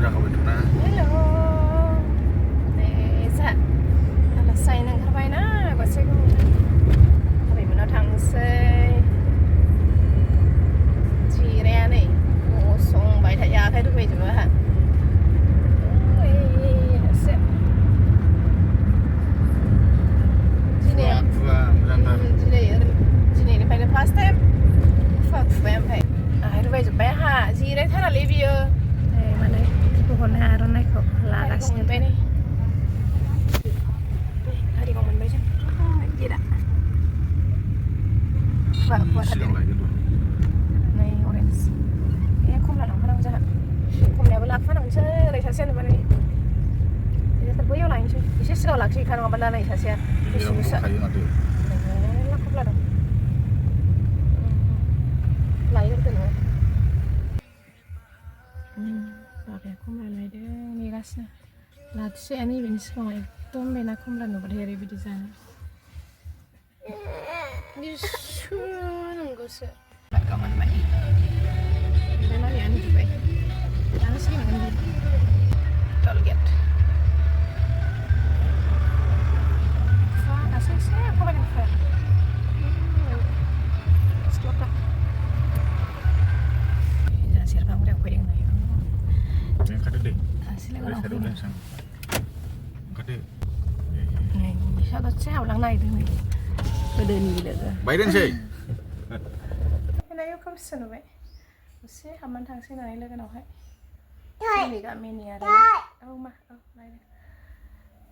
Hello. Neza. Alasai nang karbai na gosai ko. Tapi mana tangsai. Jire ni. Song bai ta ya kai tu bai jua ha. Oi, se. Jine ni pai le first time. Fuck fam pai. Ai tu bai jua ha. Jire thara le bio. Mana pohon haron naik kok larasnya tuh ini. Hari kamu baca? Tidak. Wah, buat hati. Nih orange. Ya, kum lah orang jahat. Kum ni belak mana macam ni sahaja ni mana ni. Jadi terboyo lah ini. Bisa sekolah sih kan orang belak ni sahaja. Bisa bisa. Lah kum lah dong. Lain tu ni. Pakai kumla deh, ni rasnya. Lalu saya ni bini semua itu bina kumla nu berdiri di sana. Ni suan enggak sih. Baik kaman baik. Bina ni anu juga. Anu sih makan di. Tolong get. Fah, asal saya apa lagi fah? Stop lah. Jangan siapa muda aku yang ni. Yang kada deh. Sila ko lang. Kada ulan sang. Kada. Này, sao tao treo lăng này thế này. Tôi đơn gì được rồi. Bay đến gì? Cái này không sân vậy. Sẽ hàm ăn thằng xe này lên cái nào hết. Sini ka mini ada. Oh mah, oh này.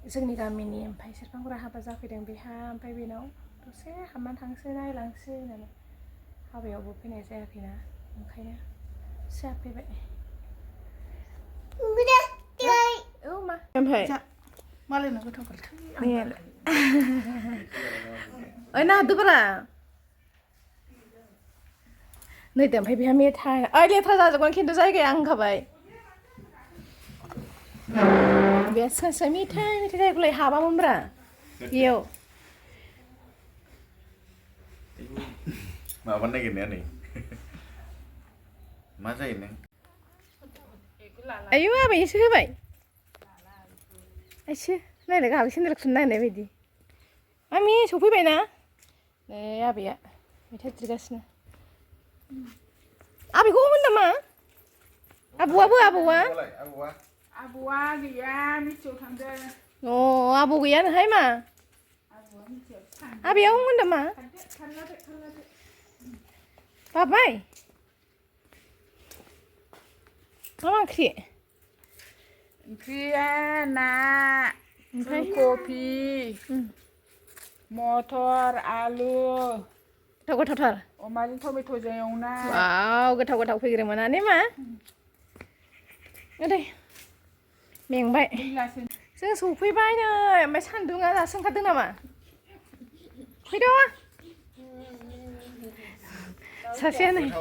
Sini ka mini em phải sẽ bang ra haba za pidang biha phải bi nau. Tôi sẽ hàm ăn thằng xe này lăng xe này. Haba yo bu pin này sẽ pin na. Okay na. Sẽ pe vậy. Ma em phải mà lên nó có thằng nghe ơi na tu bara nơi tiệm phải bị mệt thay ai đi thay ra con khi tôi dậy cái ăn khá vậy biết sao mệt thay cái lấy hà ba mông bara yêu mà vấn đề cái này mà gì này ayo apa ini sih bay Aisyah, này là cái sinh lực này này vậy đi. Ami, chụp phim vậy nè. Này, abi ạ. Mình thấy cái gì nè. Abi có muốn làm à? Abu á. Abu á gì à, mi chụp thằng đây. Ồ, abu cái gì hay mà. Abi không muốn làm à? Babai. Mama kiri. Kia na, kopi, motor, alu. Gothar. Omalin tomato jayong na. Wow, gothar pikir mana nih mah? Đây. Miếng vậy. Sưng sụp phi bay nè, mày săn đứng ra sưng cắt đứng nào mà? Phi đâu á? Sao xe này?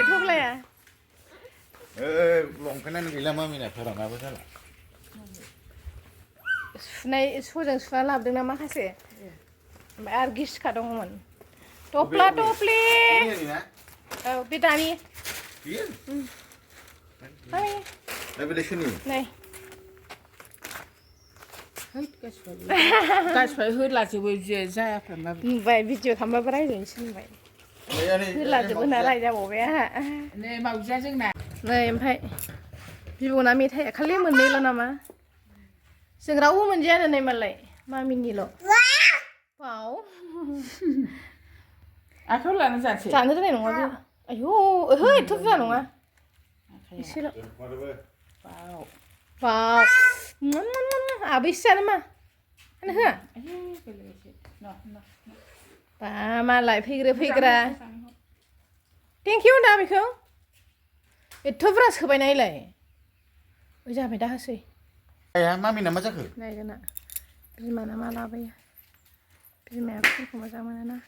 Thuốc này à? Long cái này làm mà mình phải làm sao vậy? Này số dân số làm được làm gì? Mà argis cả đông mình. Topla. Vitamin. Iya. Hai. Đây bên đây xin Này. Cái phải hư là chỉ bây giờ ra phải mà. Vậy video thăm bao nhiêu rồi xin vậy. Hư là chỉ bữa nào lại ra bộ bé hả? Này màu da rừng này. Này em thấy. Video nào mi thấy khali mình đi luôn mà. Sừng rau mình ra này mà lại. Mà mình đi lo. Wow. À không là nó giả chỉ. Chẳng thế này đúng không? Ayo, hơi thấp ra đúng không? Xin lỗi. Wow. À bisa mà. Anh hả? Bà mà lại fikra. Thank you đã bị không? Itu beras ke banai lai. Ujar beda hasil. Ya, mami nama cakap. Lai kena. Pergi mana malah bayar. Pergi mana aku ke mana na.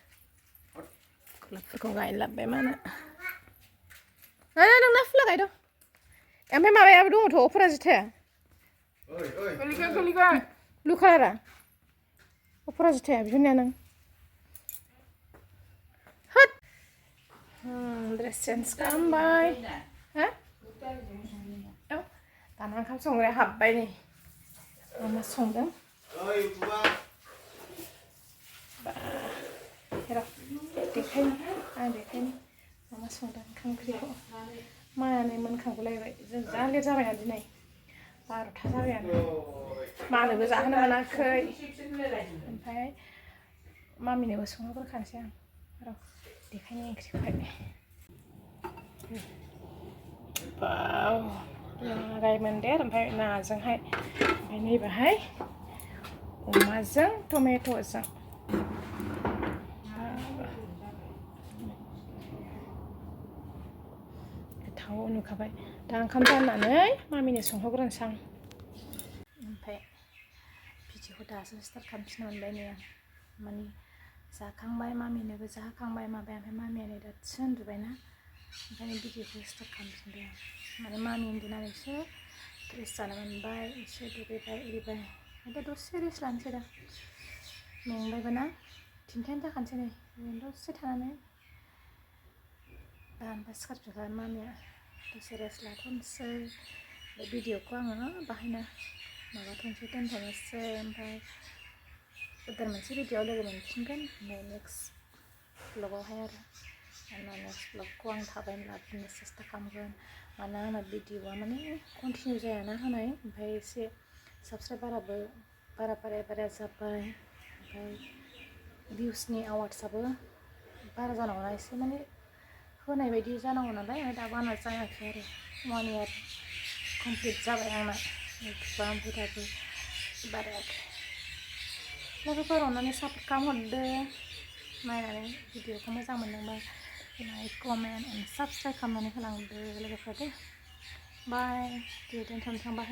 Kelap kau gay lap mana. Ada naf lah gay do. Em phải mà bayar đúng một thổ opera gì thế? Kalikan. Luka ra. Opera gì thế? Bisa ni anang. Hot. Dress sense kambai. Hah? दाना ओंखाम संग्राया हाबबाय नै मा संदों ओइ बुबा र' देखायनो आं देखायनो मा संदों ओंखाम ओंख्रिखौ मायानो मोनखांगुलायबाय जों जा लेट जाबायना दिनै 12था जाबायानो मानोबो जाहोनो मोनाखै ओमफ्राय मामिनोबो संहोग्रोखानोसै आं र' देखायनो ओंख्रिखौहाय बाव लागाय मोनदेर ओमफ्राय नाजोंहाय ओमफ्राय नैबाहाय अमाजों टमेट'जों गोथाव नुखाबाय दा ओंखाम जाननानै मामिनो संहोग्रोनोसै आं ओमफ्राय भिडिअखौ दासो स्टार्ट खालामफिननो मोनबाय नै आं माने जाखांबाय मामिनोबो जाहोखांबाय माबाय ओमफ्राय मामिया नै दासो उन्दुबायना ओंखायनो भिडिअखौ स्टार्ट खालामफिनबाय आं माने मामि उन्दुनानैसो रेस्ट जानो मोनबाय एसे दुगैबाय एरिबाय दा दसे रेस्ट लानोसै दा मेंबायबो ना 3थायानो जाखानोसै नै ओरैनो दसे थानानै दा ओमफ्राय सिखारफिनखाबाय मामिया दसे रेस्ट लाथ'नोसै भिडिअखौ आङो बाहायनो माबाथ'नोसै दोनथ'नोसै ओमफ्राय गोदान मोनसे भिडिअआव लोगो मोनफिनगोन ओमफ्राय नेक्स्ट भ्लगावहाय आरो नेक्स्ट भ्लगखौ आं थाबैनो लाबोनो सेस्था खालामगोन मानोना आंना भिडिअआ माने कन्टिनिउ जायाना होनाय ओमफ्राय एसे साबस्क्राइबाराबो बारा जाबाय ओमफ्राय भिउसनि आवार्सआबो बारा जानांगौना एसे माने होनाय बायदि जानांगौ नालाय दाबो आंना जायाखै आरो 1 इयार कमप्लिट जाबाय आंना इउटुबा ओमफ्राय दाबो बारायाखै लोगोफोर अननानै सापर्ट खालामहरदो नायनानै भिडिअखौ मोजां मोनदोंबा लाइक कमेन्ट एन्ड साबस्क्राइब खालामनानै होलांदो लोगोफोर दे बाय दे दोनथ'नोसै आं बाहाय